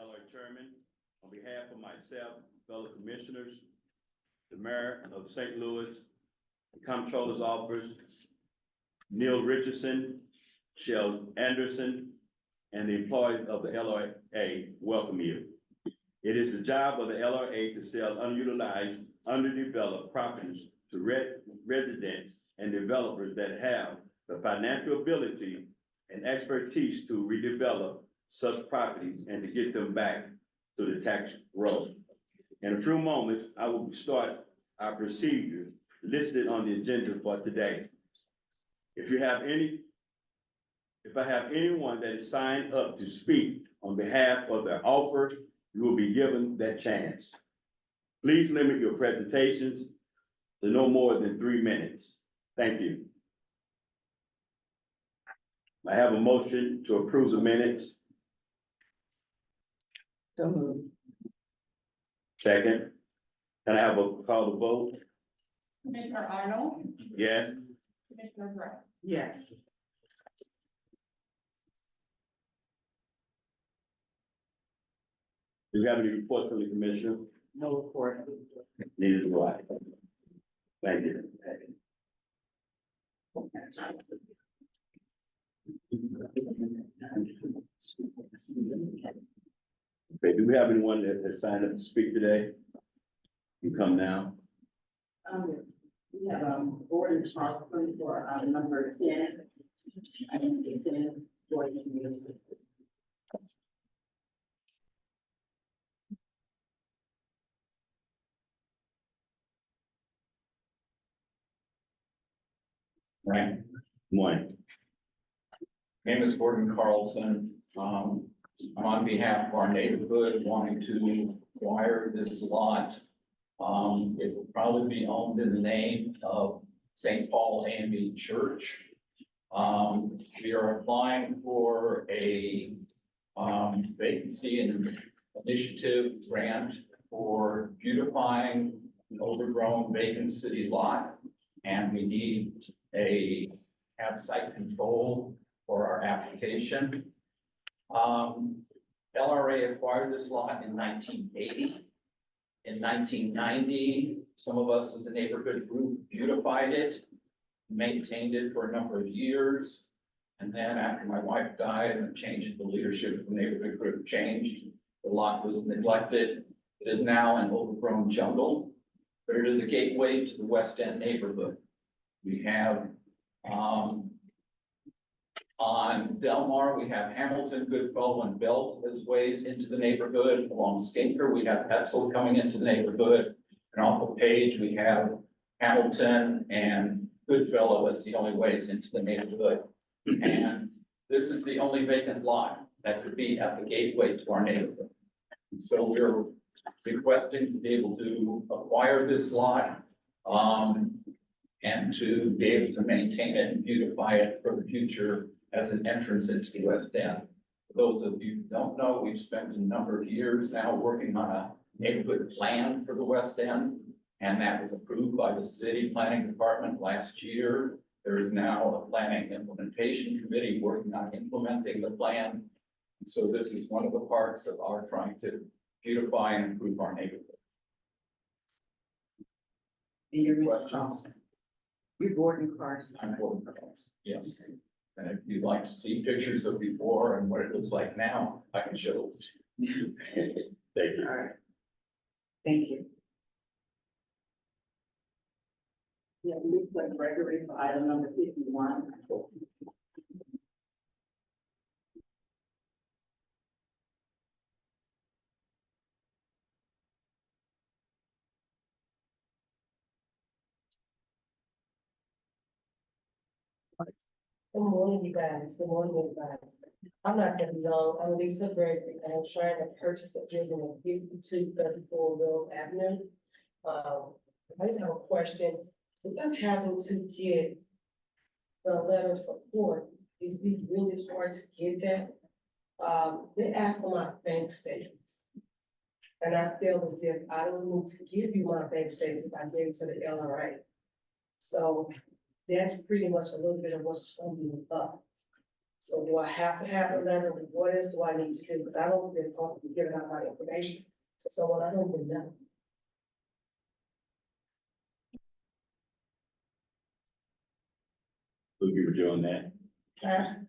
LRA Chairman, on behalf of myself, fellow commissioners, the mayor of St. Louis, the comptroller's office, Neil Richardson, Shell Anderson, and the employees of the LRA welcome you. It is the job of the LRA to sell unutilized, underdeveloped properties to residents and developers that have the financial ability and expertise to redevelop such properties and to get them back to the tax roll. In a few moments, I will start our procedure listed on the agenda for today. If I have anyone that is signed up to speak on behalf of the offer, you will be given that chance. Please limit your presentations to no more than 3 minutes. Thank you. I have a motion to approve the minutes. So moved. Second. Can I have a call to vote? Commissioner Arnold, Yes. Commissioner Gray. Yes. Do you have any reports from the commissioner? No report. Neither do I. Thank you. Okay, do we have anyone that has signed up to speak today? You come now. We have, board and policy for, number 10. I think it's in Georgia Community. Right. One. Name is Gordon Carlson. I'm on behalf of our neighborhood wanting to acquire this lot. It will probably be owned in the name of St. Paul AME Church. We are applying for a vacancy and initiative grant for beautifying an overgrown vacant city lot. And we need have site control for our application. LRA acquired this lot in 1980. In 1990, some of us as a neighborhood group beautified it, maintained it for a number of years. And then after my wife died and the change in the leadership of the neighborhood group changed, the lot was neglected. It is now an overgrown jungle, but it is a gateway to the West End neighborhood. We have, on Delmar, we have Hamilton, Goodfellow, and Belt as ways into the neighborhood. Along Skinker, we have Etzel coming into the neighborhood. And off the page, we have Hamilton and Goodfellow as the only ways into the neighborhood. And this is the only vacant lot that could be at the gateway to our neighborhood. And so we're requesting to be able to acquire this lot, and to be able to maintain it and beautify it for the future as an entrance into the West End. For those of you who don't know, we've spent a number of years now working on a neighborhood plan for the West End, and that was approved by the city planning department last year. There is now a planning implementation committee working on implementing the plan. And so this is one of the parts of our trying to beautify and improve our neighborhood. And you're Mr. Carlson. You're Gordon Carlson. I'm Gordon Carlson, yes. And if you'd like to see pictures of before and what it looks like now, I can show those to you. Thank you. All right. Thank you. Yeah, Lisa Gregory for item number 51. Good morning, you guys. Good morning, everybody. I'm not gonna be long. I'm Lisa Gregory, and I'm trying to purchase the building at 5234 Wells Avenue. I just have a question. With us having to get the letter of support, it's been really hard to get that. They asked for my bank statements. And I feel as if I don't need to give you my bank statements if I gave it to the LRA. So that's pretty much a little bit of what's holding me up. So do I have to have a letter? What else do I need to do? Because I don't been talking, giving out my information to someone I don't even know. We'll get with you on that.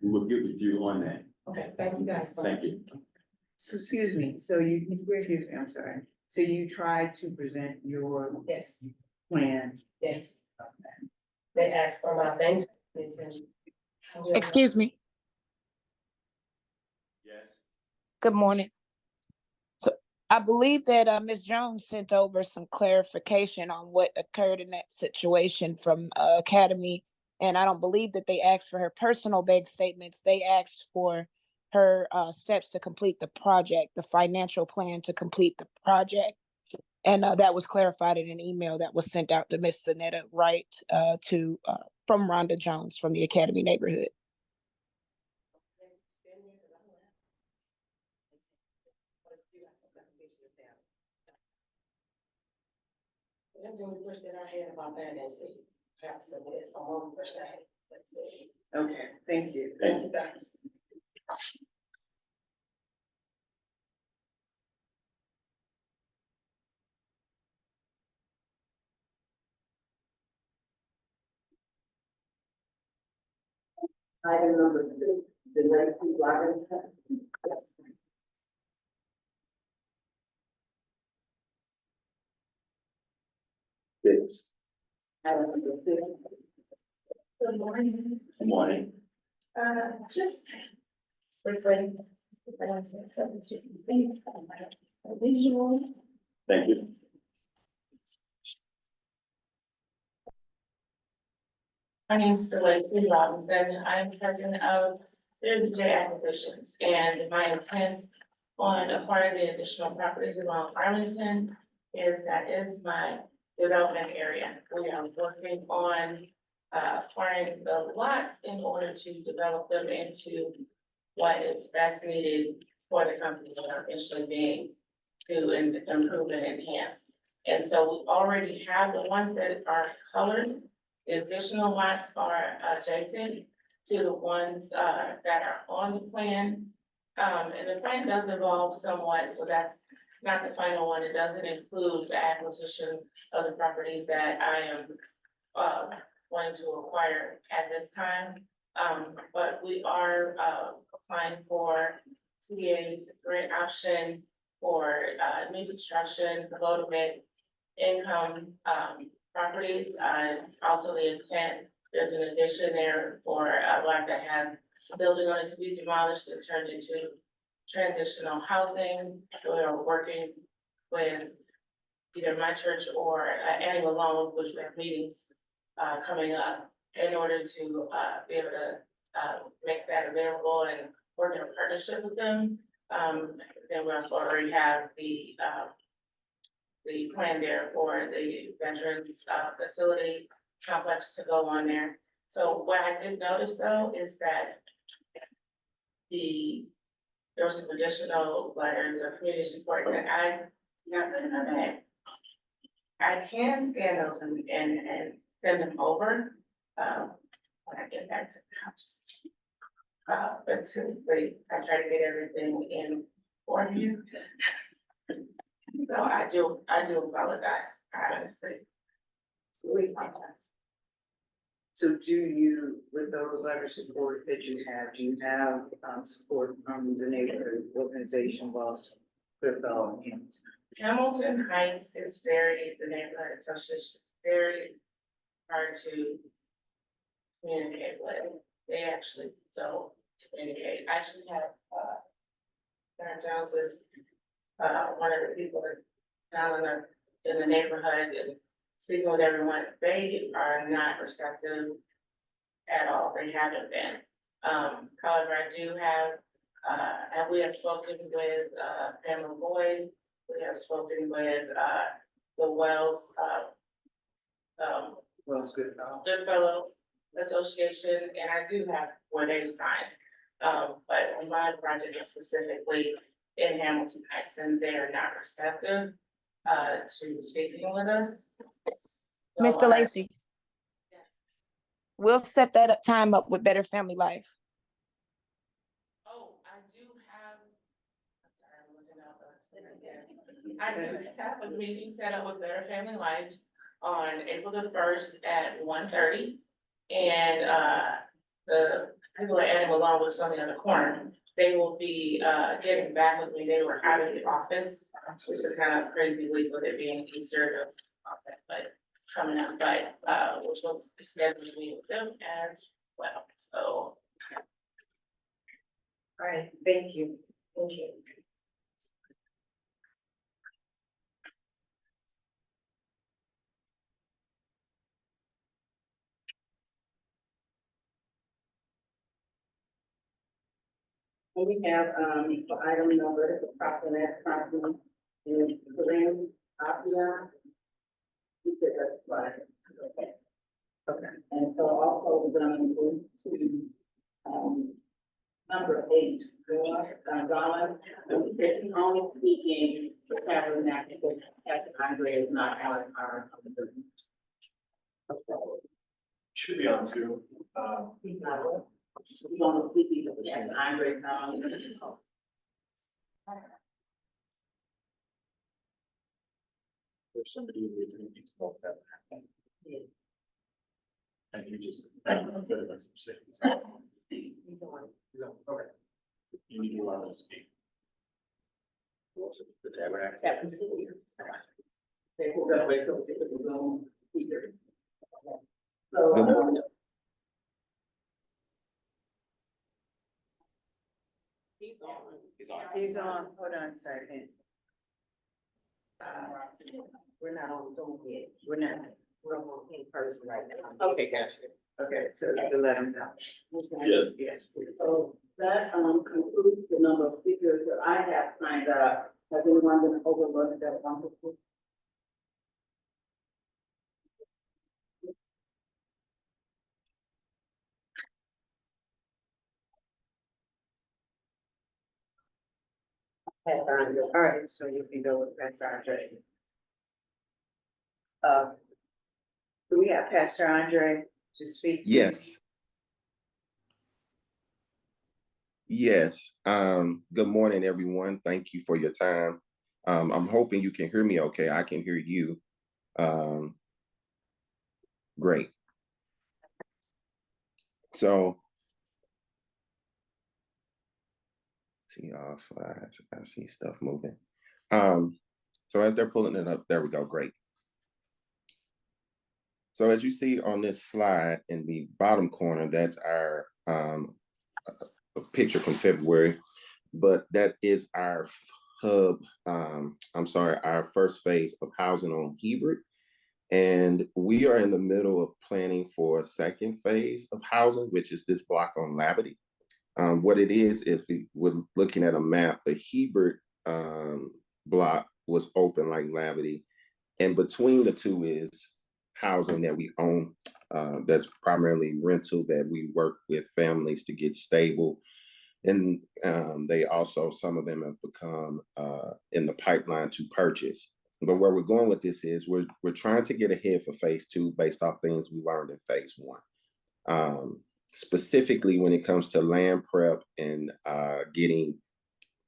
We will get with you on that. Okay, thank you guys. Thank you. So excuse me, so you, excuse me, I'm sorry. So you tried to present your Yes, plan. yes. They asked for my bank statements and. however- Excuse me. Yes. Good morning. So I believe that Ms. Jones sent over some clarification on what occurred in that situation from Academy. And I don't believe that they asked for her personal bank statements. They asked for her steps to complete the project, the financial plan to complete the project. And that was clarified in an email that was sent out to Ms. Sonetta Wright from Rhonda Jones from the Academy neighborhood. That's the only question that I had about that, and see, perhaps that's the only question I had. That's it. Okay, thank you. Thank you, guys. Item number 6, the Lacey Robinson. Yes. Item number 6. Good morning. Good morning. Just briefly, visual. Thank you. My name is Lacey Robinson. I'm president of J Acquisitions, and my intent on acquiring the additional properties around Arlington is my development area. We are working on acquiring the lots in order to develop them into what is best needed for the company that are eventually being to improve and enhance. And so we already have the ones that are colored. The additional lots are adjacent to the ones that are on the plan. And the plan does evolve somewhat, so that's not the final one. It doesn't include the acquisition of the properties that I am wanting to acquire at this time. But we are applying for CDA's grant option for new construction, low to mid income properties. Also the intent, there's an addition there for a lot that has a building on it to be demolished and turned into transitional housing. We are working with either my church or annual loan, which we have meetings coming up in order to be able to make that available and work in a partnership with them. Then we also already have the plan there for the veterans facility complex to go on there. So what I did notice though is that there were some additional letters of community support that I not put in my bag. I can scan those and send them over when I get back to the house. But typically I try to get everything in for you. So I do apologize, I honestly. We apologize. So do you, with those letter support that you have, do you have support from the neighborhood organization, Lost Clifton? Hamilton Heights is the neighborhood association is very hard to communicate with. They actually don't communicate. I actually have, Karen Jones is, one of the people that's down in the neighborhood and speaking with everyone. They are not receptive at all. They haven't been. However, I do have, and we have spoken with, Pamela Boyd. We have spoken with, the Wells, Well, it's good. Goodfellow Association, and I do have where they signed. But on my project is specifically in Hamilton Heights, and they are not receptive to speaking with us. So Mr. Lacy. We'll set that time up with Better Family Life. I do have a meeting set up with Better Family Life on April the first at 1:30. And, the people at Animal Law was on the other corner. They will be, getting back with me. They were out of the office. It's a kind of crazy week with it being Easter, but coming up, but, we're supposed to schedule a meeting with them as well, so. All right, thank you. Thank you. And we have, for item number, the property, and Corinne Apia. You said that's right. Okay. Okay, and so also we're gonna move to, number 8, Gonzalez. And we said he's only speaking for tabernacle, because Pastor Andre is not on our. Should be on too. He's not, he's only speaking for Pastor Andre is not on. There's somebody who really needs to know that. And you just. He's on. Okay. You need to allow them to speak. What's it, the tabernacle? They will go away till we get to the Zoom speakers. Good So, morning. He's on. He's on. He's on, hold on a second. We're not on Zoom yet. We're on in person right now. Okay, gotcha. Okay, so you can let him know. Yeah. Yes, please. so that, concludes the number of speakers that I have signed up. Has anyone been overlooked that wanted to? Pastor Andre. All right, so you can go with Pastor Andre. Do we have Pastor Andre to speak? Yes. Yes. Good morning, everyone. Thank you for your time. I'm hoping you can hear me okay. I can hear you. Great. So, see all slides. I see stuff moving. So as they're pulling it up, there we go. Great. So as you see on this slide in the bottom corner, that's our a picture from February, but that is our hub, our first phase of housing on Hebert. And we are in the middle of planning for a second phase of housing, which is this block on Labadie. What it is, if we were looking at a map, the Hebert block was open like Labadie. And between the two is housing that we own, that's primarily rental, that we work with families to get stable. And they also, some of them have become in the pipeline to purchase. But where we're going with this is we're trying to get ahead for phase 2 based off things we learned in phase 1. Specifically when it comes to land prep and getting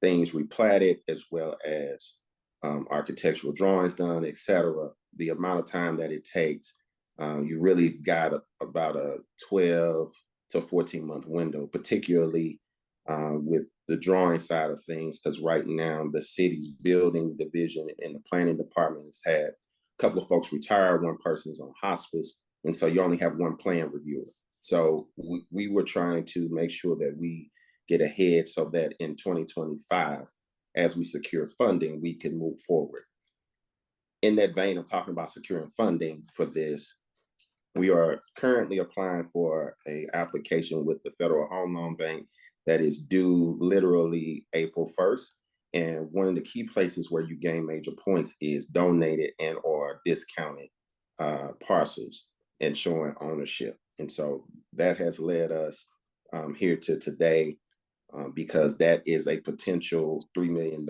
things replatted, as well as architectural drawings done, etc. The amount of time that it takes, you really got about a 12 to 14 month window, particularly with the drawing side of things, because right now the city's building division and the planning department has had a couple of folks retire, one person's on hospice, and so you only have one plan reviewer. So we were trying to make sure that we get ahead so that in 2025, as we secure funding, we can move forward. In that vein of talking about securing funding for this, we are currently applying for an application with the Federal Home Loan Bank that is due literally April 1st. And one of the key places where you gain major points is donated and or discounted parcels and showing ownership. And so that has led us here to today, because that is a potential $3 million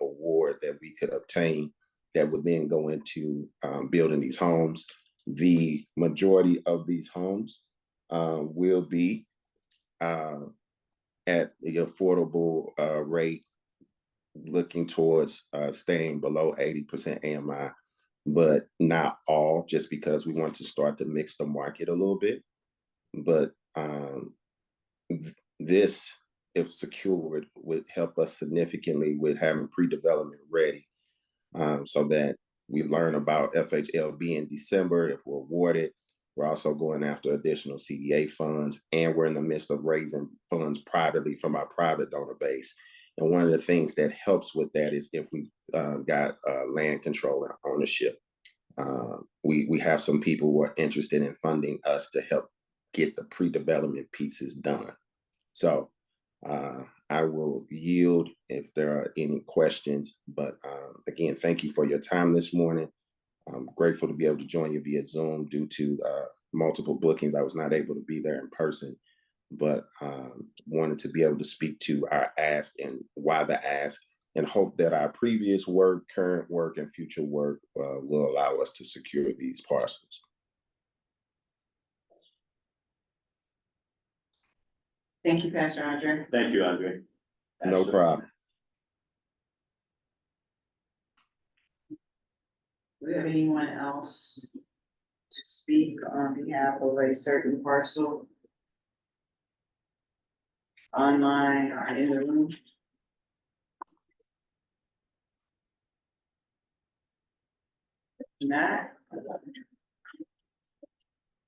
award that we could obtain that would then go into building these homes. The majority of these homes will be at the affordable rate looking towards staying below 80% AMI, but not all, just because we want to start to mix the market a little bit. But this, if secured, would help us significantly with having pre-development ready, so that we learn about FHLB in December. If we're awarded, we're also going after additional CDA funds, and we're in the midst of raising funds privately from our private donor base. And one of the things that helps with that is if we got land control and ownership. We have some people who are interested in funding us to help get the pre-development pieces done. So I will yield if there are any questions. But again, thank you for your time this morning. I'm grateful to be able to join you via Zoom due to multiple bookings. I was not able to be there in person, but wanted to be able to speak to our ask and why the ask, and hope that our previous work, current work, and future work will allow us to secure these parcels. Thank you, Pastor Andre. Thank you, Andre. No problem. Do we have anyone else to speak on behalf of a certain parcel? Online or in the room? Not?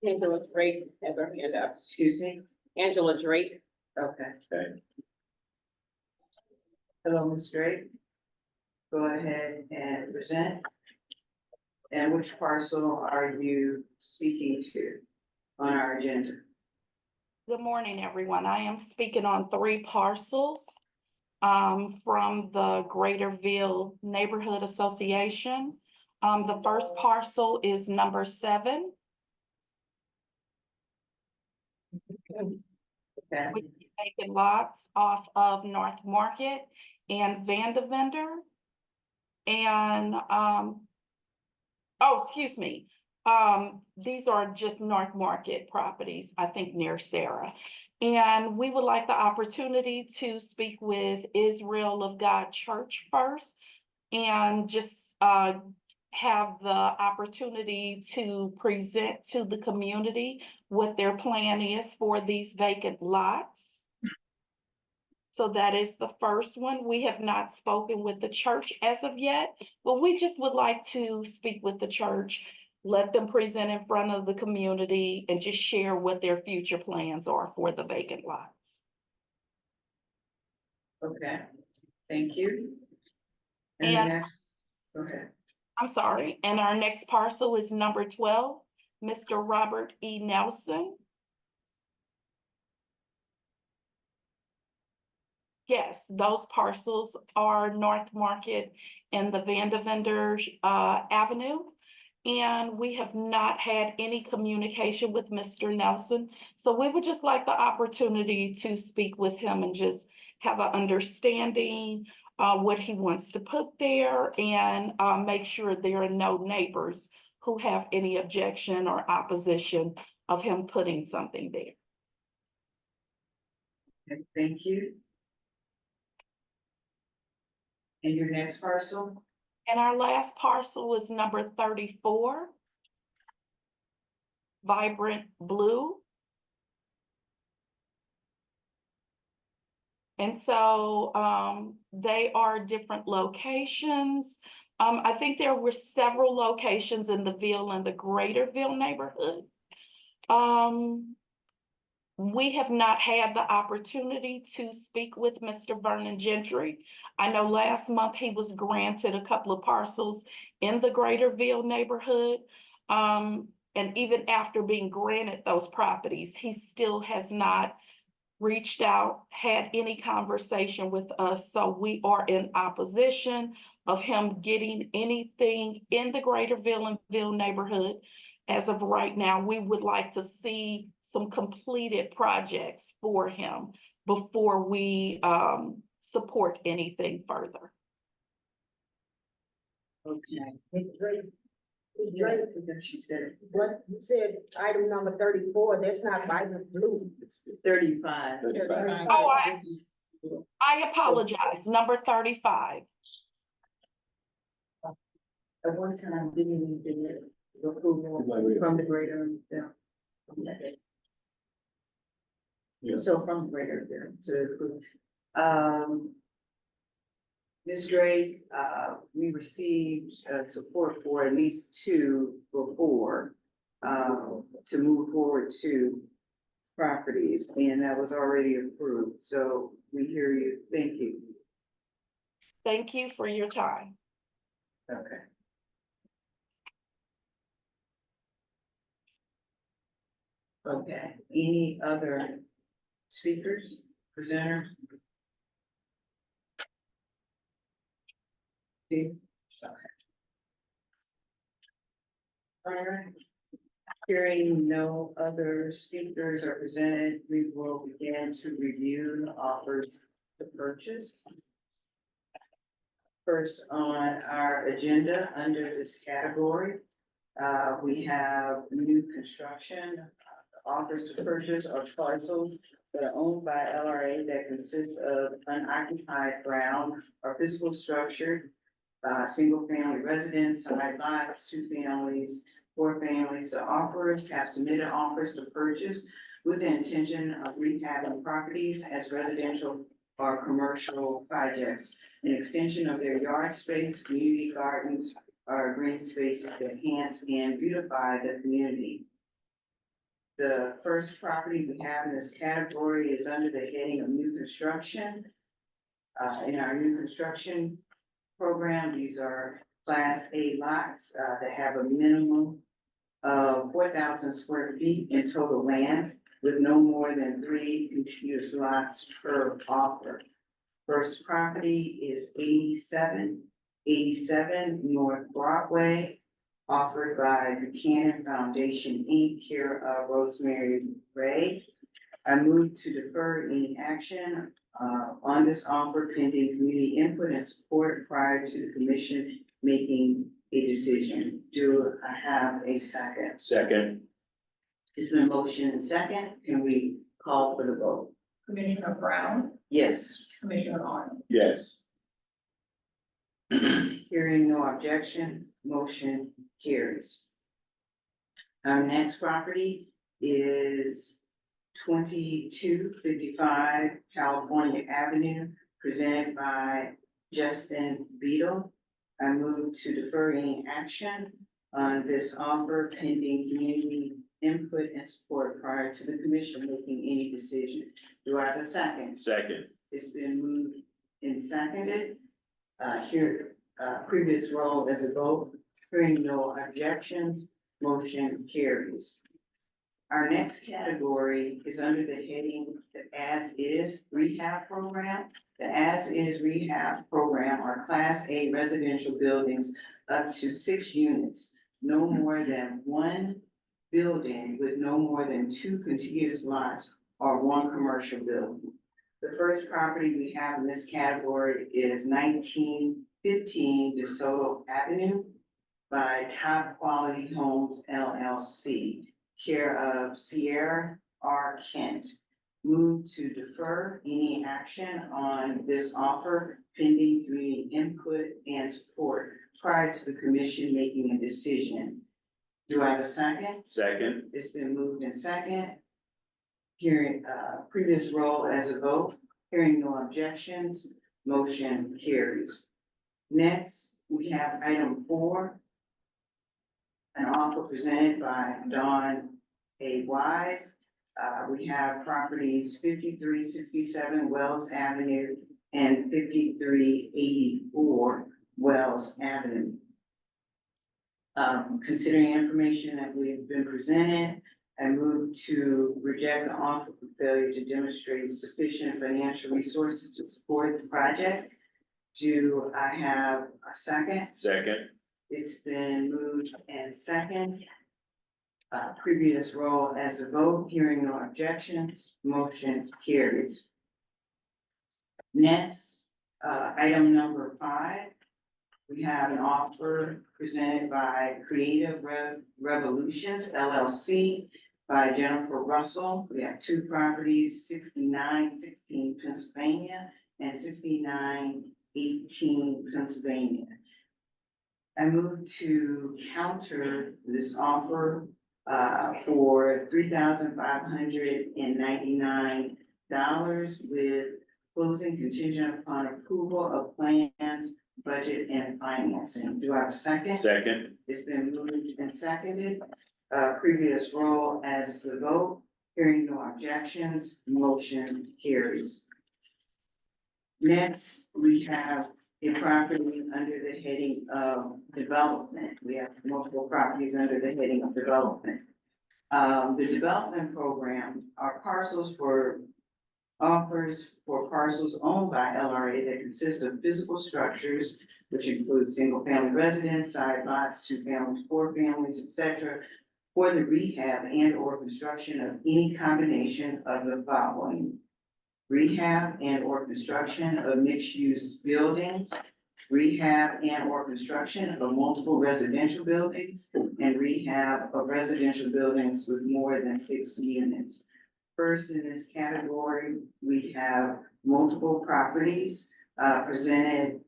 Angela Drake has her hand up. Excuse me? Angela Drake. Okay. Okay. Hello, Ms. Drake. Go ahead and present. And which parcel are you speaking to on our agenda? Good morning, everyone. I am speaking on 3 parcels from the Greaterville Neighborhood Association. The first parcel is number 7. Okay. With vacant lots off of North Market and Vandevender. And excuse me. These are just North Market properties, I think near Sarah. And we would like the opportunity to speak with Israel of God Church first, and just have the opportunity to present to the community what their plan is for these vacant lots. So that is the first one. We have not spoken with the church as of yet, but we just would like to speak with the church, let them present in front of the community, and just share what their future plans are for the vacant lots. Okay, thank you. And Okay. I'm sorry, and our next parcel is number 12, Mr. Robert E. Nelson. Yes, those parcels are North Market and the Vandevender Avenue. And we have not had any communication with Mr. Nelson. So we would just like the opportunity to speak with him and just have an understanding what he wants to put there, and make sure there are no neighbors who have any objection or opposition of him putting something there. Okay, thank you. And your next parcel? And our last parcel is number 34, Vibrant Blue. And so they are different locations. I think there were several locations in the Ville and the Greaterville neighborhood. We have not had the opportunity to speak with Mr. Vernon Gentry. I know last month he was granted a couple of parcels in the Greaterville neighborhood. And even after being granted those properties, he still has not reached out, had any conversation with us. So we are in opposition of him getting anything in the Greaterville and Ville neighborhood. As of right now, we would like to see some completed projects for him before we support anything further. Okay. Ms. Drake, She said what you said, item number 34, that's not Vibrant Blue. 35. 35. Oh, I apologize, number 35. At one time, didn't we do the approval from the greater, yeah. Yes. So from greater, yeah, to approve. Ms. Drake, we received, support for at least two before, to move forward to properties, and that was already approved, so we hear you, thank you. Thank you for your time. Okay. Okay, any other speakers, presenters? Steve? Okay. All right. Hearing no other speakers are presented, we will begin to review the offers to purchase. First on our agenda, under this category, we have new construction. Offers to purchase are parcels that are owned by LRA that consist of unoccupied ground or physical structure, single family residence, side lots, two families, four families. The offers have submitted offers to purchase with the intention of rehabbing properties as residential or commercial projects, an extension of their yard space, community gardens, or green spaces that enhance and beautify the community. The first property we have in this category is under the heading of new construction. In our new construction program, these are Class A lots that have a minimum of 4,000 square feet in total land with no more than 3 contiguous lots per offer. First property is 87 North Broadway, offered by Buchanan Foundation, Inc., care of Rosemary Ray. I move to defer any action on this offer pending community input and support prior to the commission making a decision. Do I have a second? Second. It's been motioned and second. Can we call for the vote? Commissioner Brown, Yes. Commissioner Arnold. Yes. Hearing no objection, motion carries. Our next property is 2255 California Avenue, presented by Justin Beadle. I move to defer any action on this offer pending community input and support prior to the commission making any decision. Do I have a second? Second. It's been moved and seconded. Previous roll as a vote, hearing no objections, motion carries. Our next category is under the heading, the As-Is Rehab Program. The As-Is Rehab Program are Class A residential buildings up to 6 units, no more than 1 building with no more than 2 contiguous lots or 1 commercial building. The first property we have in this category is 1915 DeSoto Avenue by Top Quality Homes LLC, care of Sierra R. Kent. Move to defer any action on this offer pending community input and support prior to the commission making a decision. Do I have a second? Second. It's been moved and second. Hearing, previous roll as a vote, hearing no objections, motion carries. Next, we have item 4, an offer presented by Dawn A. Wise. We have properties 5367 Wells Avenue and 5384 Wells Avenue. Considering information that we've been presented, I move to reject the offer for failure to demonstrate sufficient financial resources to support the project. Do I have a second? Second. It's been moved and second. Previous roll as a vote, hearing no objections, motion carries. Next, item number 5. We have an offer presented by Creative Revolutions LLC, by Jennifer Russell. We have two properties, 6916 Pennsylvania and 6918 Pennsylvania. I move to counter this offer for $3,599 with closing contingent upon approval of plans, budget, and financing. Do I have a second? Second. It's been moved and seconded. Previous roll as the vote. Hearing no objections, motion carries. Next, we have a property under the heading of development. We have multiple properties under the heading of development. The development program are parcels for offers for parcels owned by LRA that consist of physical structures, which include single-family residence, side lots, two families, four families, etc., for the rehab and or construction of any combination of the following: rehab and or construction of mixed-use buildings, rehab and or construction of multiple residential buildings, and rehab of residential buildings with more than 6 units. First in this category, we have multiple properties presented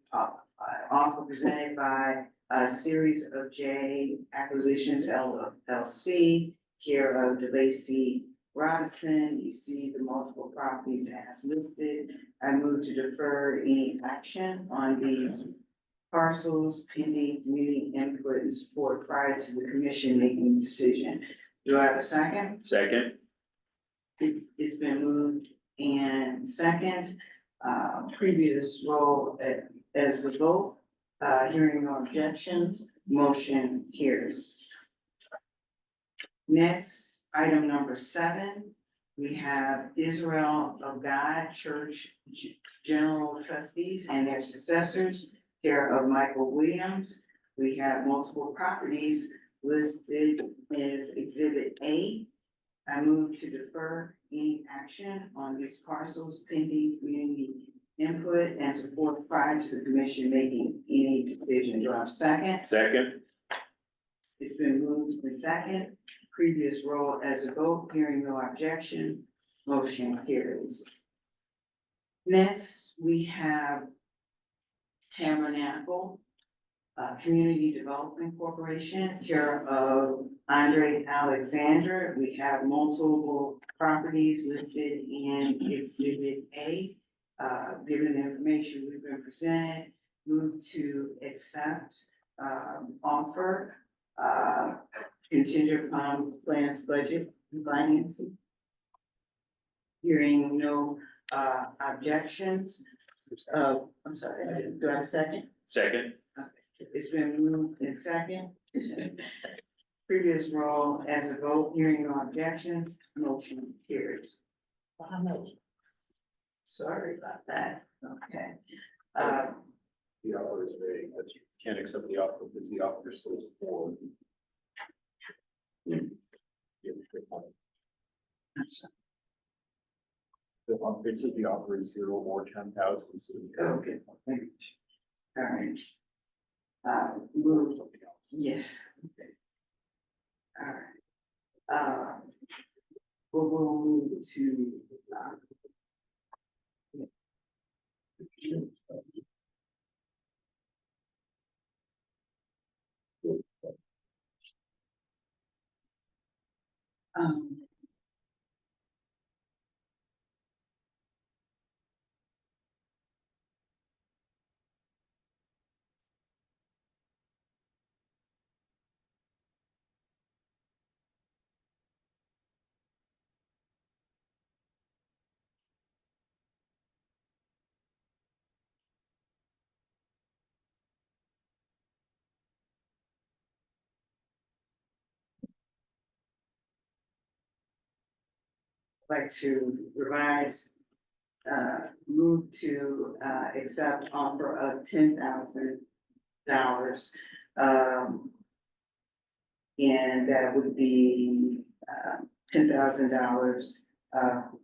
by a series of J Acquisitions LLC, care of DeLacy Robinson. You see the multiple properties as listed. I move to defer any action on these parcels pending community input and support prior to the commission making a decision. Do I have a second? Second. It's been moved and second, previous roll as the vote, hearing no objections, motion carries. Next, item number 7, we have Israel of God Church General Trustees and their successors, care of Michael Williams. We have multiple properties listed as Exhibit A. I move to defer any action on these parcels pending community input and support prior to the commission making any decision. Do I have a second? Second. It's been moved and second. Previous roll as a vote, hearing no objection, motion carries. Next, we have Tabernacle Community Development Corporation, care of Andre Alexander. We have multiple properties listed in Exhibit A. Given the information we've been presented, move to accept offer contingent upon plans, budget, and financing. Hearing no objections. I'm sorry, do I have a second? Second. It's been moved in second. Previous roll as a vote, hearing no objections, motion carries. Sorry about that, okay. The offer is ready, that's, can't accept the offer because the offer says for. It says the offer is 0 or 10,000. So Okay. All right. Move, something else. yes. Okay. All right. We'll move to, um, like to revise, move to, accept offer of $10,000. And that would be, $10,000,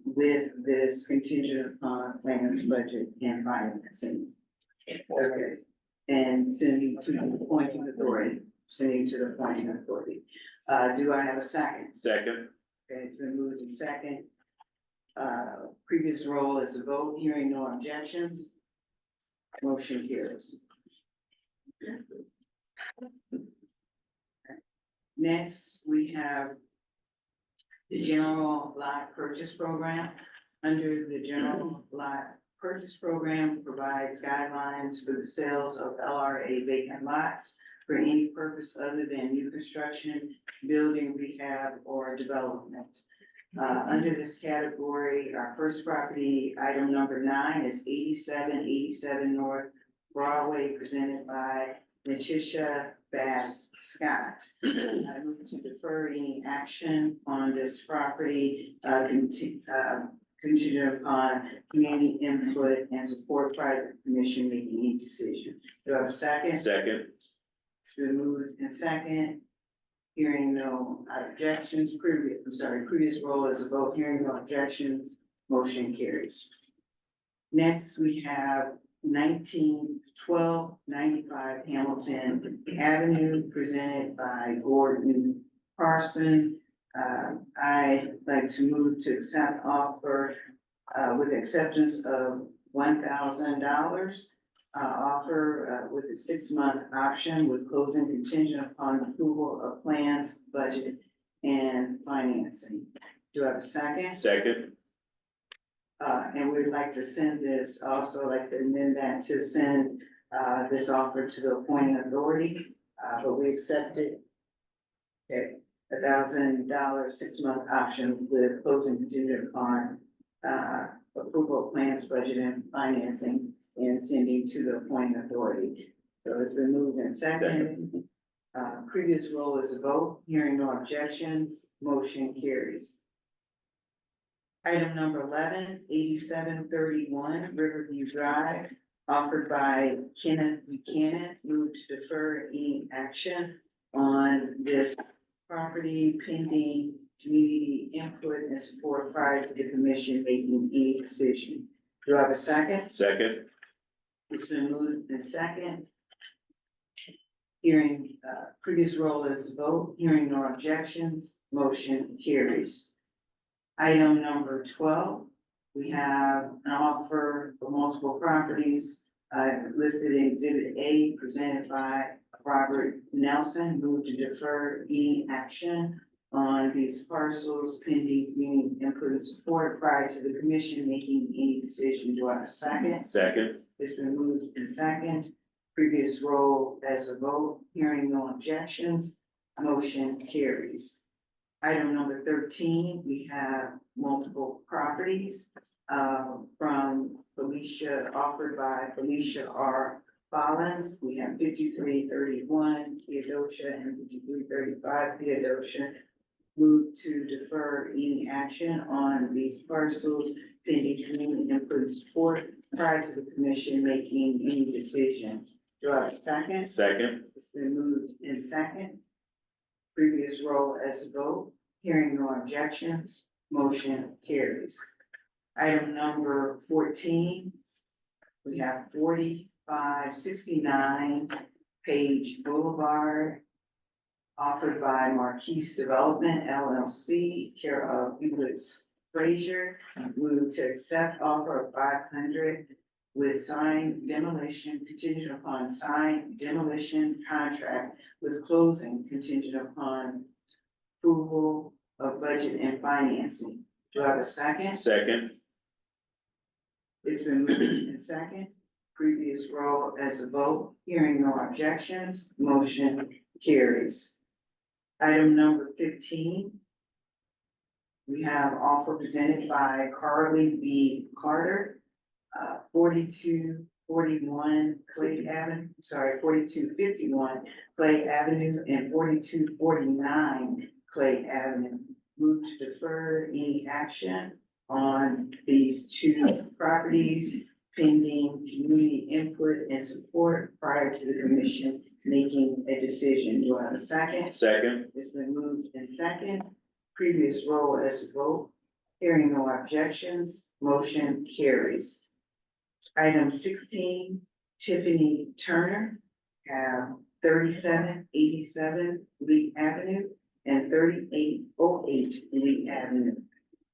with this contingent upon plans, budget, and financing. Okay, and sending to the appointing authority, sending to the appointing authority. Do I have a second? Second. Okay, it's been moved in second. Previous roll is a vote, hearing no objections. Motion carries. Next, we have the general lot purchase program. Under the general lot purchase program provides guidelines for the sales of LRA vacant lots for any purpose other than new construction, building, rehab, or development. Under this category, our first property, item number 9, is 8787 North Broadway, presented by Letitia Bass Scott. I move to defer any action on this property, contingent upon community input and support prior to the commission making any decision. Do I have a second? Second. It's been moved and second. Hearing no objections, previous roll as a vote, hearing no objections, motion carries. Next, we have 191295 Hamilton Avenue, presented by Gordon Carson. I'd like to move to accept offer, with acceptance of $1,000. Offer with a 6-month option with closing contingent upon approval of plans, budget, and financing. Do I have a second? Second. And we'd like to send this, also like to amend that to send this offer to the appointing authority, but we accept it. Okay, $1,000 6-month option with closing contingent upon approval of plans, budget, and financing, and sending to the appointing authority. So it's been moved and seconded. Previous roll is a vote, hearing no objections, motion carries. Item number 11, 8731 Riverview Drive, offered by Kenneth Buchanan. Move to defer any action on this property pending community input and support prior to the commission making any decision. Do I have a second? Second. It's been moved and second. Hearing, previous roll is a vote, hearing no objections, motion carries. Item number 12, we have an offer for multiple properties, listed in Exhibit A, presented by Robert Nelson. Move to defer any action on these parcels pending community input and support prior to the commission making any decision. Do I have a second? Second. It's been moved and second. Previous roll as a vote, hearing no objections, motion carries. Item number 13, we have multiple properties, from Felicia, offered by Felicia R. Collins. We have 5331 Theodosia and 5335 Theodosia. Move to defer any action on these parcels pending community input and support prior to the commission making any decision. Do I have a second? Second. It's been moved in second. Previous roll as a vote, hearing no objections, motion carries. Item number 14, we have 4569 Page Boulevard, offered by Marquise Development LLC, care of Hewlett's Frazier. Move to accept offer of 500 with signed demolition contingent upon signed demolition contract with closing contingent upon approval of budget and financing. Do I have a second? Second. It's been moved in second. Previous roll as a vote, hearing no objections, motion carries. Item number 15. We have offer presented by Carly B. Carter, 4251 Clay Avenue, 4251 Clay Avenue and 4249 Clay Avenue. Move to defer any action on these two properties pending community input and support prior to the commission making a decision. Do I have a second? Second. It's been moved and second. Previous roll as a vote. Hearing no objections, motion carries. Item 16, Tiffany Turner, 3787 Lee Avenue, and 3808 Lee Avenue.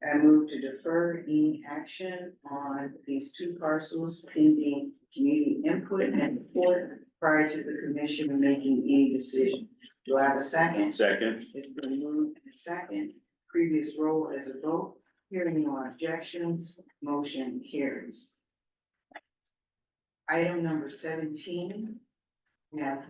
I move to defer any action on these two parcels pending community input and report prior to the commission making any decision. Do I have a second? Second. It's been moved and second. Previous roll as a vote. Hearing no objections, motion carries. Item number 17. We have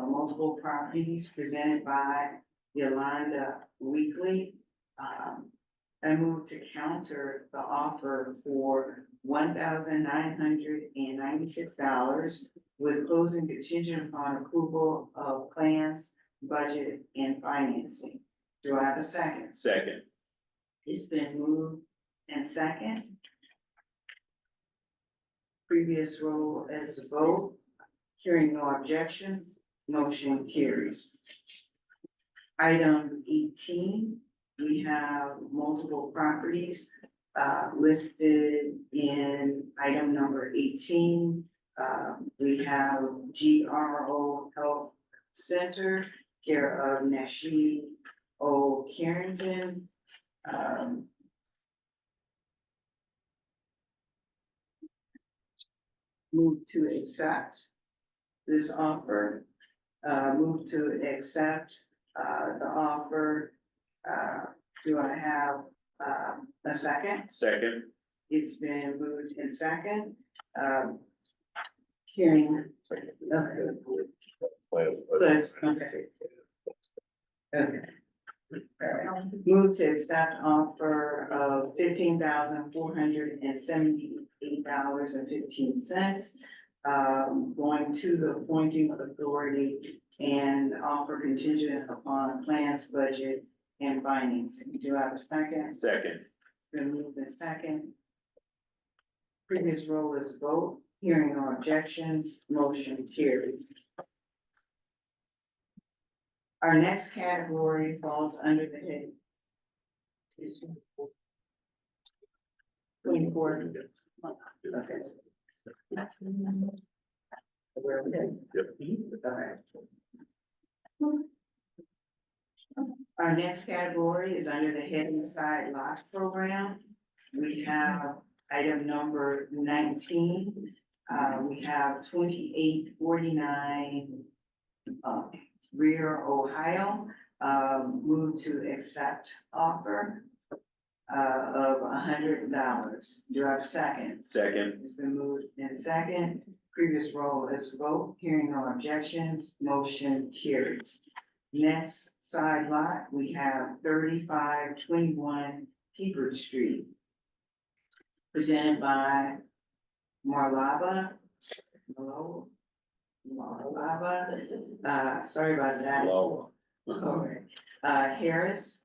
multiple properties presented by Yolanda Weekly. I move to counter the offer for $1,996 with closing contingent upon approval of plans, budget, and financing. Do I have a second? Second. It's been moved and second. Previous roll as a vote. Hearing no objections, motion carries. Item 18, we have multiple properties listed in item number 18. We have GRO Health Center, care of Nashi O. Carrington. Move to accept this offer. Move to accept the offer. Do I have a second? Second. It's been moved in second. Hearing. Okay. Let's- okay. Okay. All right. Move to accept offer of $15,478.15. Going to the appointing authority and offer contingent upon plans, budget, and financing. Do I have a second? Second. It's been moved in second. Previous roll is vote. Hearing no objections, motion carries. Our next category falls under the head. 24. Okay. We're okay. Yep. All right. Our next category is under the heading Side Lot Program. We have item number 19. We have 2849 Rear, Ohio. Move to accept offer of $100. Do I have a second? Second. It's been moved in second. Previous roll is vote. Hearing no objections, motion carries. Next side lot, we have 3521 Hebert Street. Presented by Marlava. Hello. Marlava, sorry about that. Lower. Okay. Harris,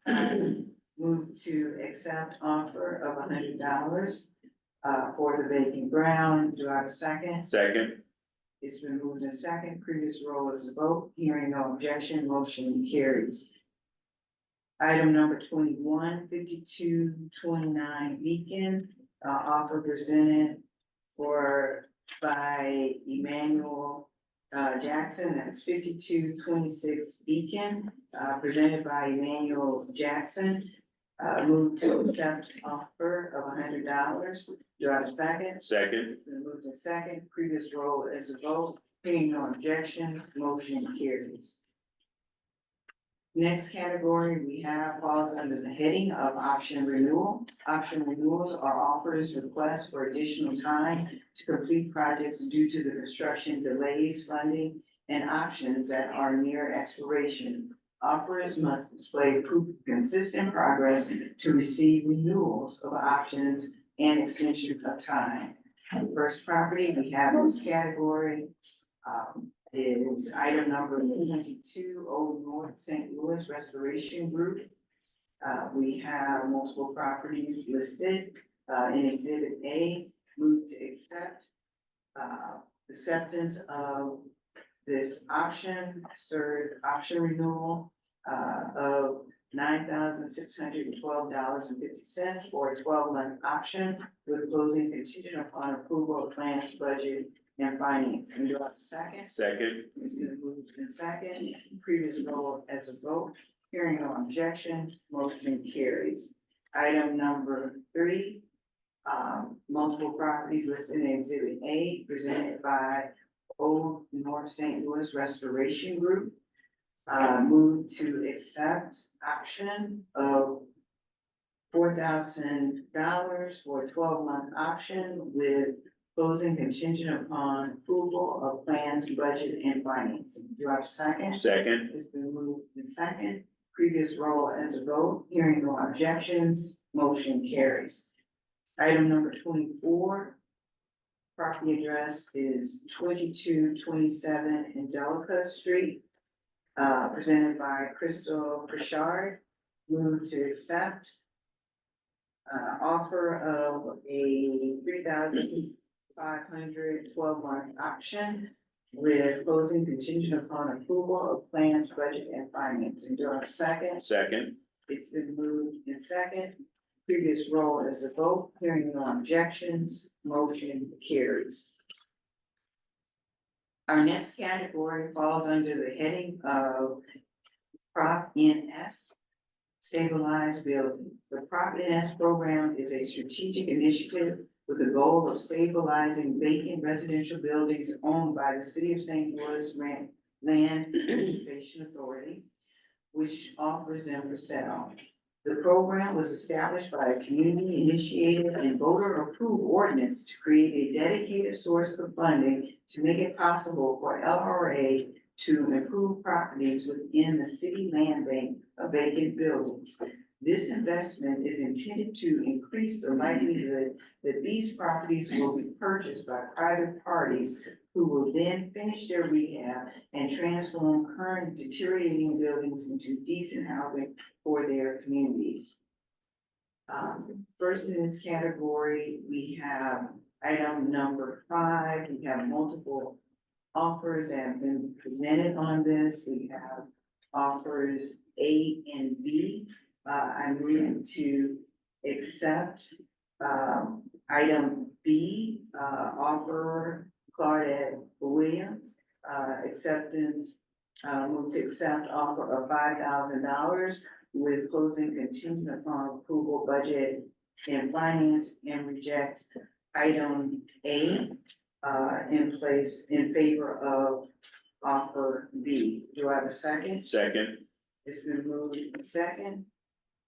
moved to accept offer of $100 for the vacant ground. Do I have a second? Second. It's been moved in second. Previous roll is a vote. Hearing no objection, motion carries. Item number 21, 5229 Beacon, offer presented by Emmanuel Jackson. That's 5226 Beacon, presented by Emmanuel Jackson. Move to accept offer of $100. Do I have a second? Second. It's been moved in second. Previous roll is a vote. Hearing no objection, motion carries. Next category we have falls under the heading of option renewal. Option renewals are offers, requests for additional time to complete projects due to the construction delays, funding, and options that are near expiration. Offers must display proof of consistent progress to receive renewals of options and extension of time. The first property we have in this category is item number 22, Old North St. Louis Restoration Group. We have multiple properties listed in Exhibit A. Move to accept acceptance of this option, third option renewal of $9,612.50 for a 12-month option with closing contingent upon approval of plans, budget, and financing. Do I have a second? Second. It's been moved in second. Previous roll as a vote. Hearing no objection, motion carries. Item number 3, multiple properties listed in Exhibit A presented by Old North St. Louis Restoration Group. Move to accept option of $4,000 for a 12-month option with closing contingent upon approval of plans, budget, and financing. Do I have a second? Second. It's been moved in second. Previous roll as a vote. Hearing no objections, motion carries. Item number 24. Property address is 2227 Angelica Street, presented by Crystal Pritchard. Move to accept offer of a 3,500 12-month option with closing contingent upon approval of plans, budget, and financing. Do I have a second? Second. It's been moved in second. Previous roll as a vote. Hearing no objections, motion carries. Our next category falls under the heading of Prop NS, stabilized buildings. The Prop NS program is a strategic initiative with the goal of stabilizing vacant residential buildings owned by the City of St. Louis Land Conservation Authority, which offers them for sale. The program was established by a community-initiated and voter-approved ordinance to create a dedicated source of funding to make it possible for LRA to improve properties within the city land bank of vacant buildings. This investment is intended to increase the likelihood that these properties will be purchased by private parties who will then finish their rehab and transform current deteriorating buildings into decent housing for their communities. First in this category, we have item number 5. We have multiple offers that have been presented on this. We have offers A and B. I'm going to accept item B, offer Claudette Williams, acceptance, move to accept offer of $5,000 with closing contingent upon approval, budget, and finance, and reject item A in favor of offer B. Do I have a second? Second. It's been moved in second.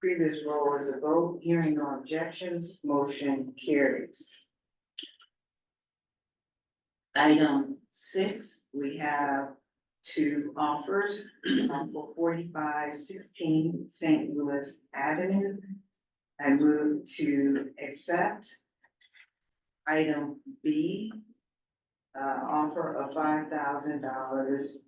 Previous roll is a vote. Hearing no objections, motion carries. Item 6, we have 2 offers for 4516 St. Louis Avenue. I move to accept item B, offer of $5,000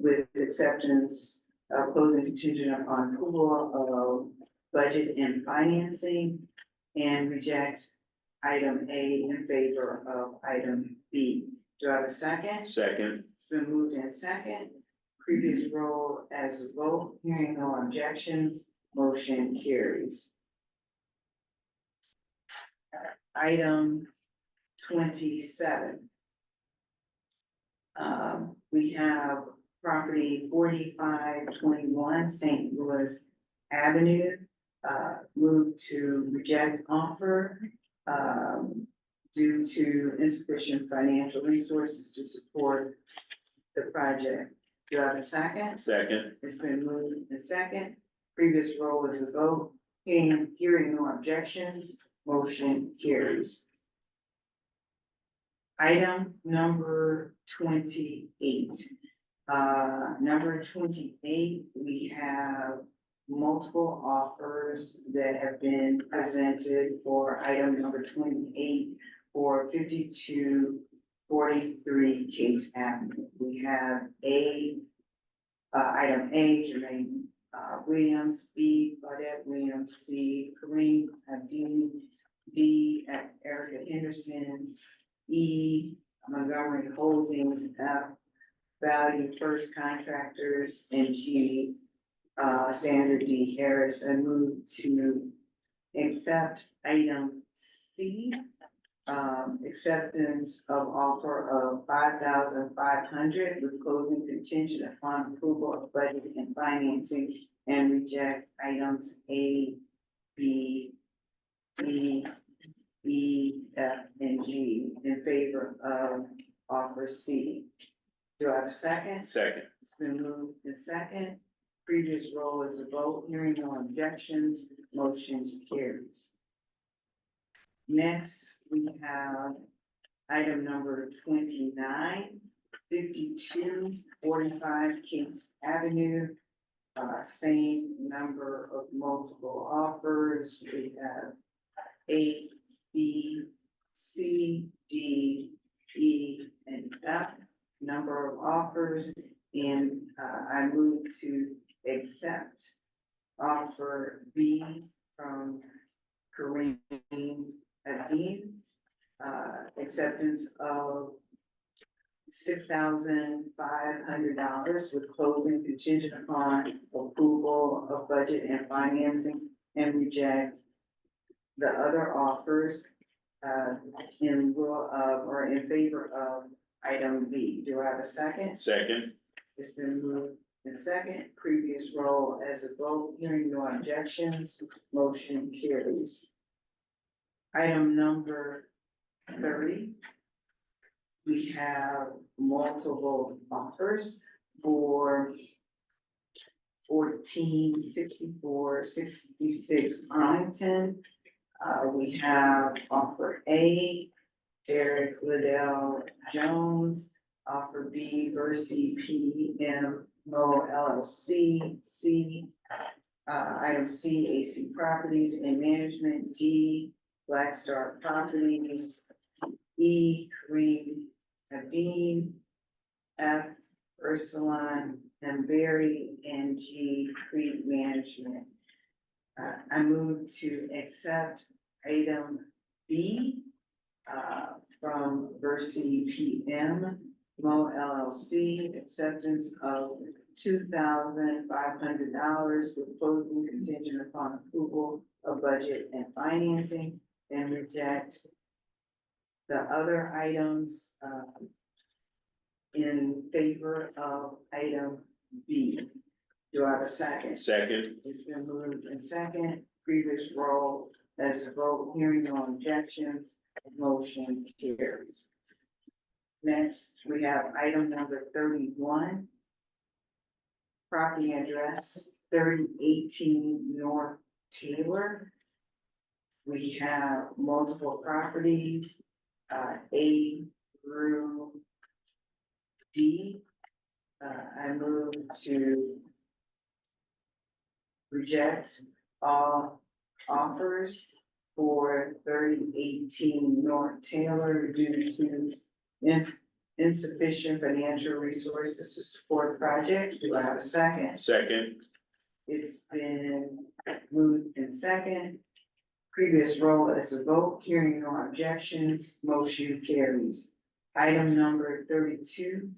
with acceptance of closing contingent upon approval of budget and financing, and reject item A in favor of item B. Do I have a second? Second. It's been moved in second. Previous roll as a vote. Hearing no objections, motion carries. Item 27. We have property 4521 St. Louis Avenue. Move to reject offer due to insufficient financial resources to support the project. Do I have a second? Second. It's been moved in second. Previous roll is a vote. Hearing no objections, motion carries. Item number 28. Number 28, we have multiple offers that have been presented for item number 28 for 5243 Case Avenue. We have item A, Jermaine Williams, B, Claudette Williams, C, Kareem Abdin, D, Erica Henderson, E, Montgomery Holdings, F, Value First Contractors, and G, Sandra D. Harris. I move to accept item C, acceptance of offer of $5,500 with closing contingent upon approval of budget and financing, and reject items A, B, D, E, F, and G in favor of offer C. Do I have a second? Second. It's been moved in second. Previous roll is a vote. Hearing no objections, motion carries. Next, we have item number 29, 5245 Kings Avenue. Same number of multiple offers. We have A, B, C, D, E, and F number of offers. And I move to accept offer B from Kareem Adine, acceptance of $6,500 with closing contingent upon approval of budget and financing, and reject the other offers in lieu of or in favor of item B. Do I have a second? Second. It's been moved in second. Previous roll as a vote. Hearing no objections, motion carries. Item number 30. We have multiple offers for 146466 Arlington. We have offer A, Derek Liddell Jones. Offer B, Versi PM Mo LLC. C, item C, AC Properties and Management. D, Black Star Properties. E, Kareem Adine. F, Ursuline and Berry, and G, Creek Management. I move to accept item B from Versi PM Mo LLC, acceptance of $2,500 with closing contingent upon approval of budget and financing, and reject the other items in favor of item B. Do I have a second? Second. It's been moved in second. Previous roll as a vote. Hearing no objections, motion carries. Next, we have item number 31. Property address 3018 North Taylor. We have multiple properties, A through D. I move to reject all offers for 3018 North Taylor due to insufficient financial resources to support the project. Do I have a second? Second. It's been moved in second. Previous roll as a vote. Hearing no objections, motion carries. Item number 32.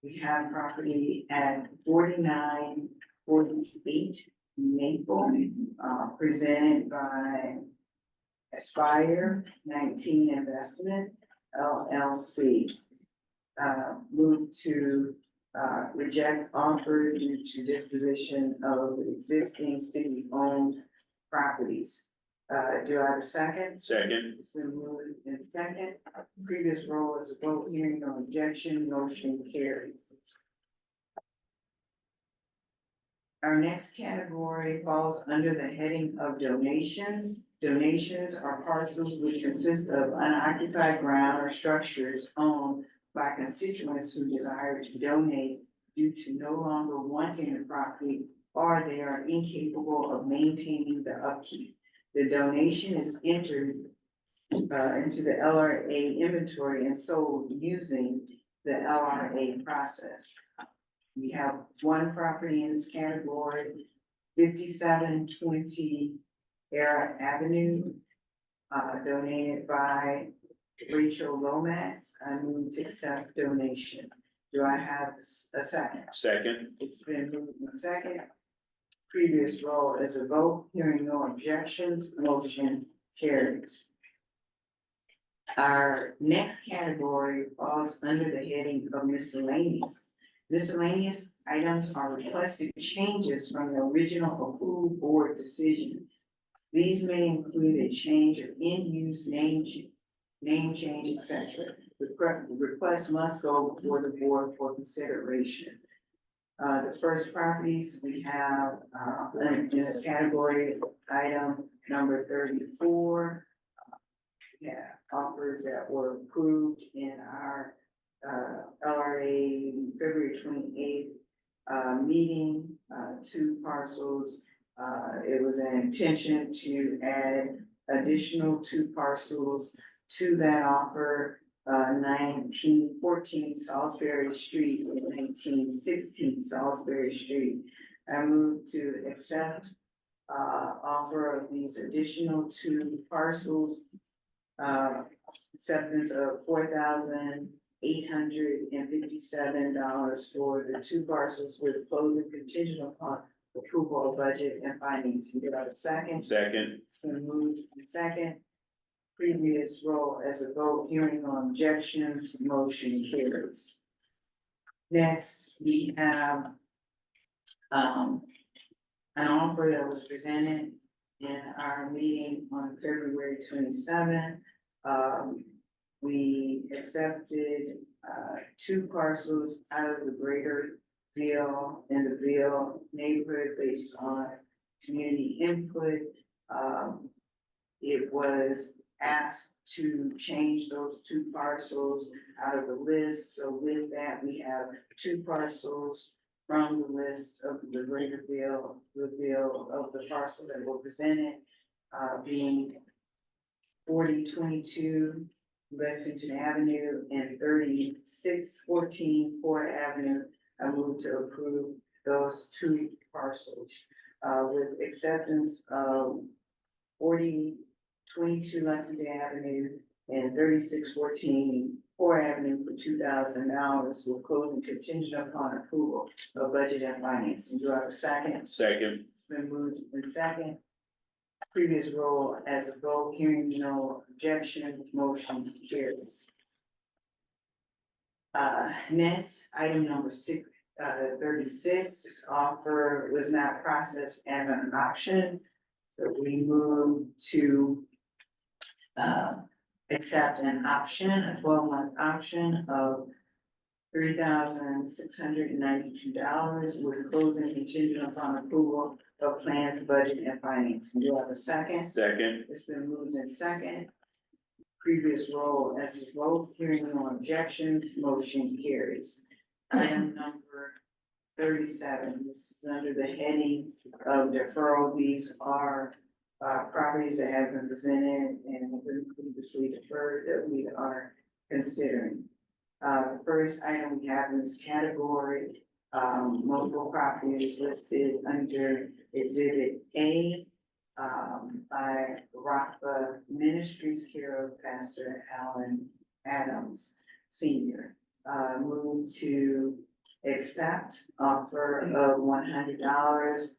We have property at 4948 Maple, presented by Aspire 19 Investment LLC. Move to reject offer due to disposition of existing city-owned properties. Do I have a second? Second. It's been moved in second. Previous roll as a vote. Hearing no objection, motion carries. Our next category falls under the heading of donations. Donations are parcels which consist of unoccupied ground or structures owned by constituents who desire to donate due to no longer wanting the property, or they are incapable of maintaining the upkeep. The donation is entered into the LRA inventory and sold using the LRA process. We have one property in this category, 5720 Era Avenue, donated by Rachel Lomax. I move to accept donation. Do I have a second? Second. It's been moved in second. Previous roll as a vote. Hearing no objections, motion carries. Our next category falls under the heading of miscellaneous. Miscellaneous items are requested changes from the original approved board decision. These may include a change of in-use name change, etc. The request must go before the board for consideration. The first properties we have, in this category, item number 34. Yeah, offers that were approved in our, LRA February 28th, meeting, two parcels. It was an intention to add additional two parcels to that offer, 1914 Salisbury Street and 1916 Salisbury Street. I move to accept, offer of these additional two parcels, acceptance of $4,857 for the two parcels with closing contingent upon approval of budget and financing. Do I have a second? Second. It's been moved and second. Previous roll as a vote, hearing on objections, motion carries. Next, we have an offer that was presented in our meeting on February 27th. We accepted two parcels out of the greater Ville and the Ville neighborhood based on community input. It was asked to change those two parcels out of the list. So with that, we have two parcels from the list of the greater Ville, the Ville of the parcels that were presented, being 4022 Lexington Avenue and 3614 Ford Avenue. I move to approve those two parcels, with acceptance of 4022 Lexington Avenue and 3614 Ford Avenue for $2,000 with closing contingent upon approval of budget and financing. Do I have a second? Second. It's been moved and second. Previous roll as a vote, hearing no objection, motion carries. Next, item number 36, this offer was not processed as an option. So we move to accept an option, a 12-month option of $3,692 with closing contingent upon approval of plans, budget, and financing. Do I have a second? Second. It's been moved in second. Previous roll as a vote, hearing no objections, motion carries. Item number 37, this is under the heading of deferral. These are properties that have been presented and have been previously deferred that we are considering. The first item we have in this category, multiple properties listed under Exhibit A, by Rafa Ministries, care of Pastor Alan Adams Senior. Move to accept offer of $100,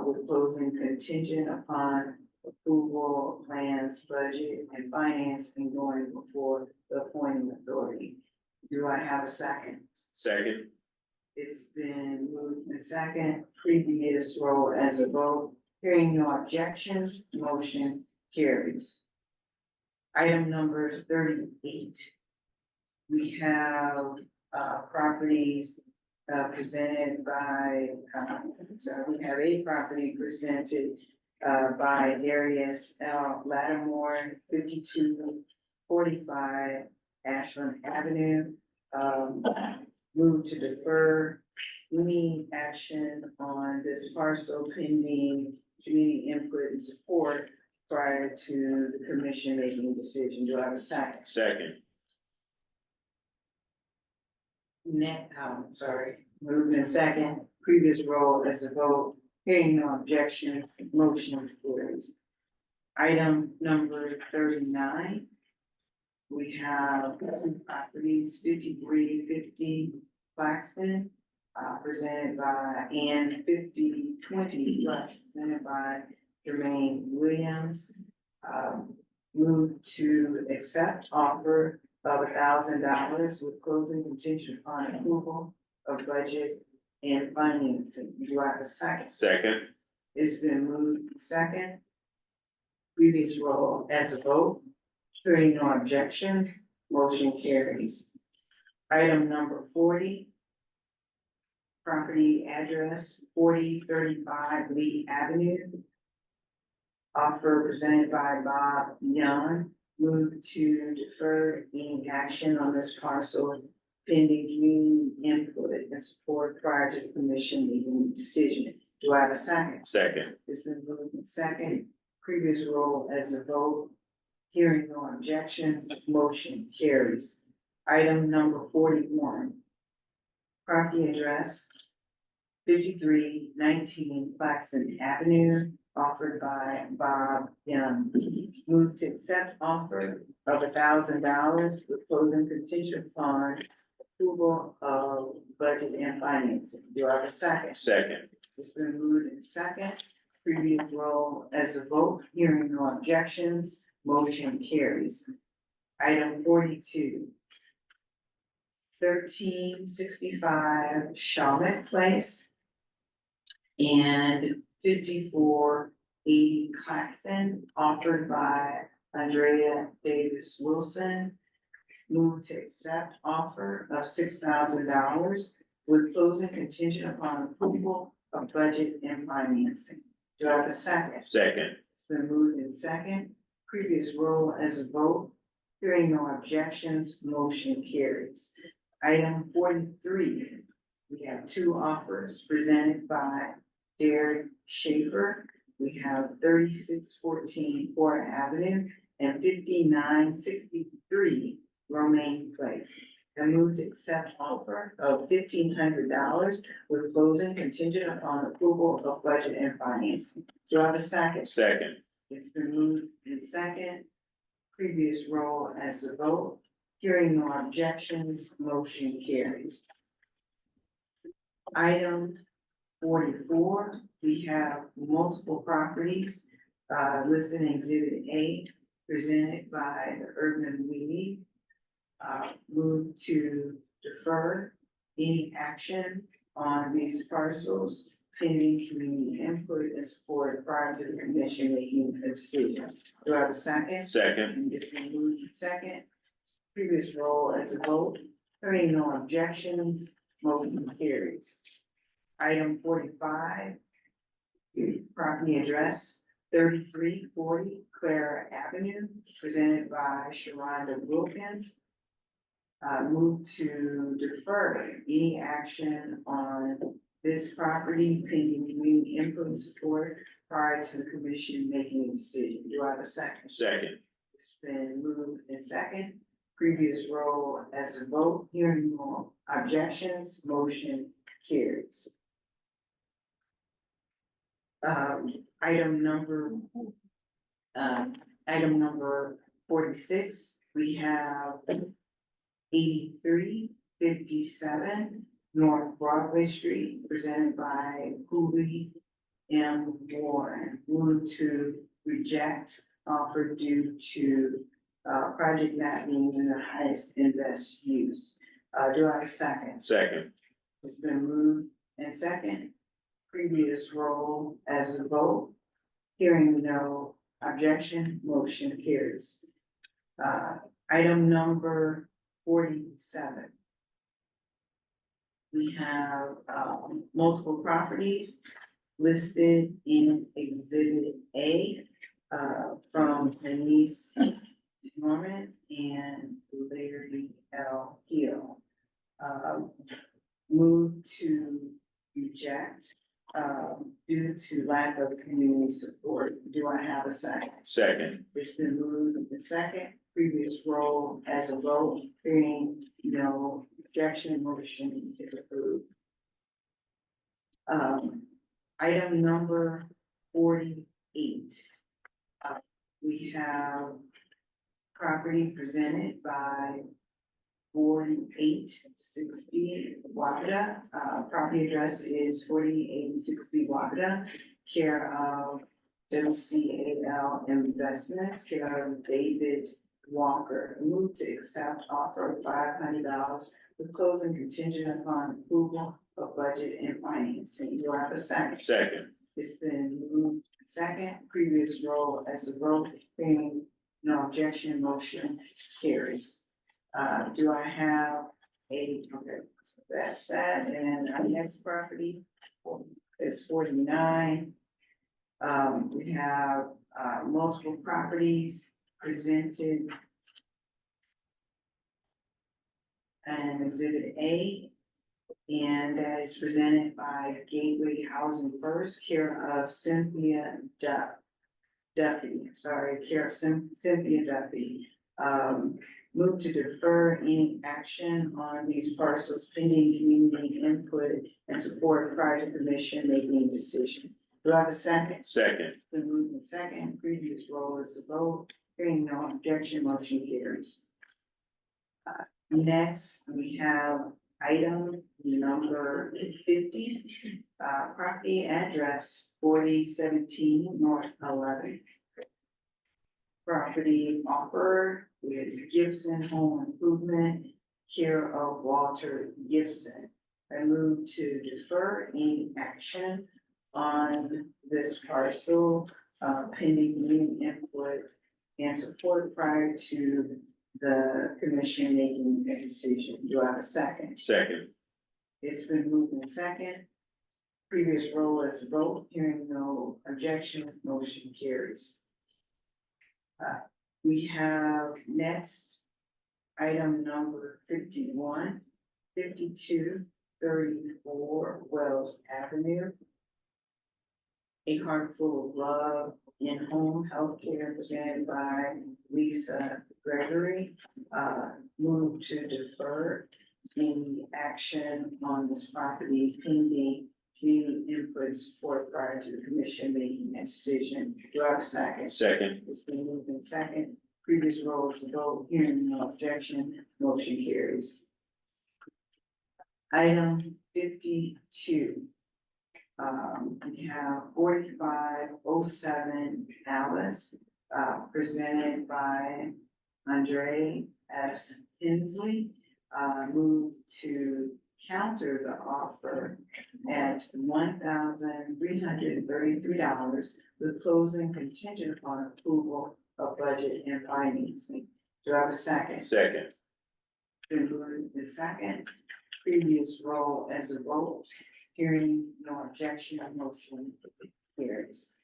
with closing contingent upon approval, plans, budget, and financing going before the appointing authority. Do I have a second? Second. It's been moved and second. Previous roll as a vote. Hearing no objections, motion carries. Item number 38. We have properties presented by, we have a property presented by Darius L. Lattimore, 5245 Ashland Avenue. Move to defer any action on this parcel pending community input and support prior to the commission making a decision. Do I have a second? Second. Moved in second. Previous roll as a vote. Hearing no objection, motion carries. Item number 39. We have two properties, 5350 Claxton, presented by, and 5020 presented by Jermaine Williams. Move to accept offer of $1,000 with closing contingent upon approval of budget and financing. Do I have a second? Second. It's been moved second. Previous roll as a vote. Hearing no objections, motion carries. Item number 40. Property address 4035 Lee Avenue. Offer presented by Bob Young. Move to defer any action on this parcel pending community input and support prior to the commission making a decision. Do I have a second? Second. It's been moved in second. Previous roll as a vote. Hearing no objections, motion carries. Item number 41. Property address 5319 Claxton Avenue, offered by Bob Young. Move to accept offer of $1,000 with closing contingent upon approval of budget and financing. Do I have a second? Second. It's been moved in second. Previous roll as a vote, hearing no objections, motion carries. Item 42. 1365 Shawmut Place and 5480 Claxton, offered by Andrea Davis Wilson. Move to accept offer of $6,000 with closing contingent upon approval of budget and financing. Do I have a second? Second. It's been moved in second. Previous roll as a vote. Hearing no objections, motion carries. Item 43, we have two offers presented by Derek Schaefer. We have 3614 Ford Avenue and 5963 Romaine Place. I move to accept offer of $1,500 with closing contingent upon approval of budget and financing. Do I have a second? Second. It's been moved in second. Previous roll as a vote. Hearing no objections, motion carries. Item 44, we have multiple properties listed in Exhibit A, presented by the Urban League. Move to defer any action on these parcels pending community input and support prior to the commission making a decision. Do I have a second? Second. And it's been moved in second. Previous roll as a vote. Hearing no objections, motion carries. Item 45. Property address 3340 Clara Avenue, presented by Sharonda Wilkins. Move to defer any action on this property pending community input and support prior to the commission making a decision. Do I have a second? Second. It's been moved in second. Previous roll as a vote. Hearing no objections, motion carries. Item number 46, we have 8357 North Broadway Street, presented by Cooley M. Warren. Move to reject offer due to project not being in the highest and best use. Do I have a second? Second. It's been moved and second. Previous roll as a vote. Hearing no objection, motion carries. Item number 47. We have multiple properties listed in Exhibit A from Denise Norman and Larry L. Hill. Move to reject due to lack of community support. Do I have a second? Second. It's been moved in second. Previous roll as a vote. Hearing no objection, motion is approved. Item number 48. We have property presented by 4860 Wapata. Property address is 4860 Wapata, care of WCAL Investments, care of David Walker. Move to accept offer of $500 with closing contingent upon approval of budget and financing. Do I have a second? Second. It's been moved second, previous roll as a vote, being no objection, motion carries. Do I have okay, so that's that, and our next property is 49. We have, multiple properties presented. And Exhibit A, and that is presented by Gateway Housing First, care of Cynthia Duffy, care of Cynthia Duffy. Move to defer any action on these parcels pending community input and support prior to commission making a decision. Do I have a second? Second. It's been moved in second, previous roll is the vote, hearing no objection, motion carries. Next, we have item number 50, property address 4017 North 11th. Property offer is Gibson Home Improvement, care of Walter Gibson. I move to defer any action on this parcel, pending community input and support prior to the commission making a decision. Do I have a second? Second. It's been moved in second. Previous roll as a vote, hearing no objection, motion carries. We have next item number 51, 5234 Wells Avenue. A Heart Full of Love in-home healthcare presented by Lisa Gregory. Move to defer any action on this property pending community input support prior to the commission making a decision. Do I have a second? Second. It's been moved in second. Previous roll is a vote, hearing no objection, motion carries. Item 52. We have 4507 Alice, presented by Andre S. Tinsley. Move to counter the offer at $1,333 with closing contingent upon approval of budget and financing. Do I have a second? Second. Been moved in second. Previous roll as a vote, hearing no objection, motion carries.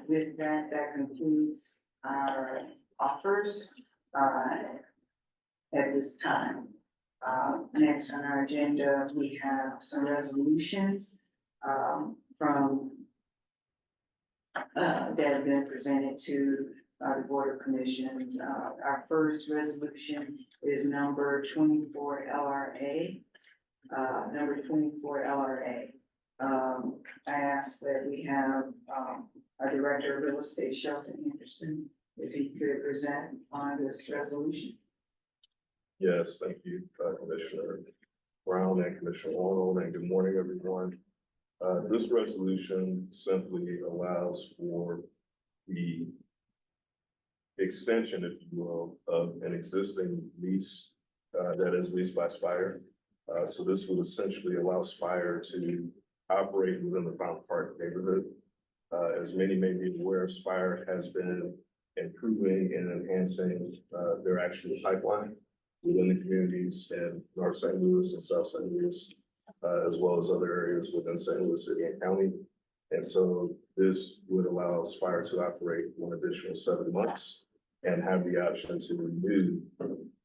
With that, that concludes our offers at this time. Next on our agenda, we have some resolutions from that have been presented to the Board of Commissions. Our first resolution is number 24 LRA. Number 24 LRA. I ask that we have our Director of Real Estate, Shelton Anderson, if he could present on this resolution. Yes, thank you, Commissioner Brown and Commissioner Arnold, and good morning, everyone. This resolution simply allows for the extension, if you will, of an existing lease that is leased by Spire. So this would essentially allow Spire to operate within the Fountain Park neighborhood. As many may be aware, Spire has been improving and enhancing their actual pipeline within the communities in North St. Louis and South St. Louis, as well as other areas within St. Louis City and County. And so this would allow Spire to operate one additional 7 months and have the option to renew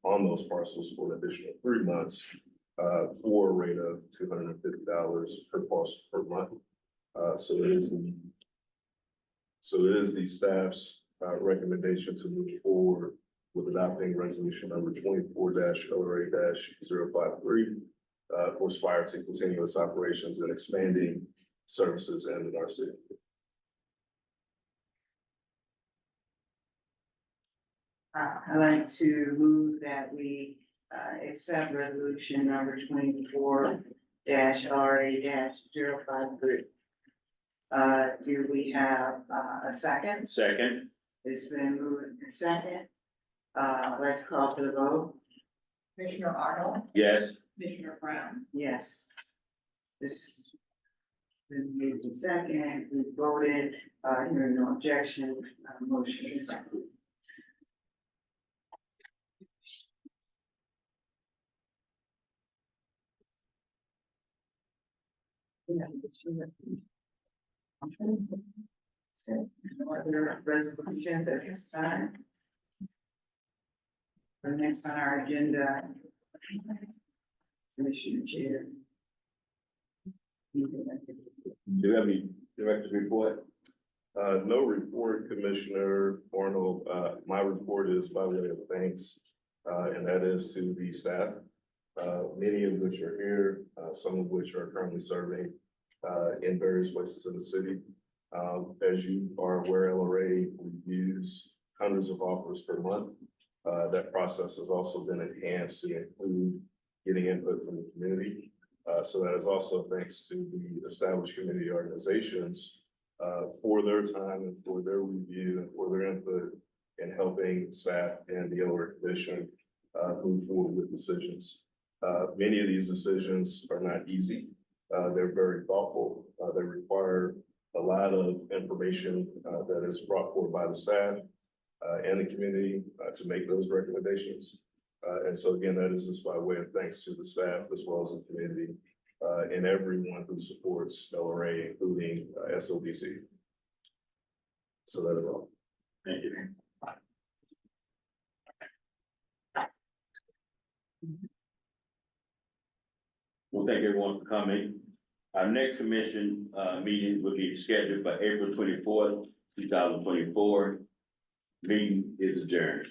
on those parcels for an additional 3 months for a rate of $250 per parcel per month. So it is the staff's recommendation to move forward with adopting resolution number 24-LRA-053 for Spire to continue its operations and expanding services in our city. I'd like to move that we accept resolution number 24-LRA-053. Do we have, a second? Second, It's been moved and second. Let's call for the vote. Commissioner Arnold, yes. Commissioner Brown, Yes. This. Been moved and second, we voted, hearing no objection, motion is approved. No other resolutions at this time. The next on our agenda. Commissioner Chair. Do you have any director's report? No report, Commissioner Arnold. My report is by way of thanks, and that is to the staff, many of which are here, some of which are currently serving in various places in the city. As you are aware, LRA reviews hundreds of offers per month. That process has also been enhanced to include getting input from the community. So that is also thanks to the established community organizations for their time and for their review and for their input in helping staff and the LRA Commission move forward with decisions. Many of these decisions are not easy. They're very thoughtful. They require a lot of information that is brought forward by the staff and the community to make those recommendations. And so again, that is just by way of thanks to the staff as well as the community and everyone who supports LRA, including SODC. So that is all. Thank you. Well, thank everyone for coming. Our next commission meeting will be scheduled for April 24th, 2024. Meeting is adjourned.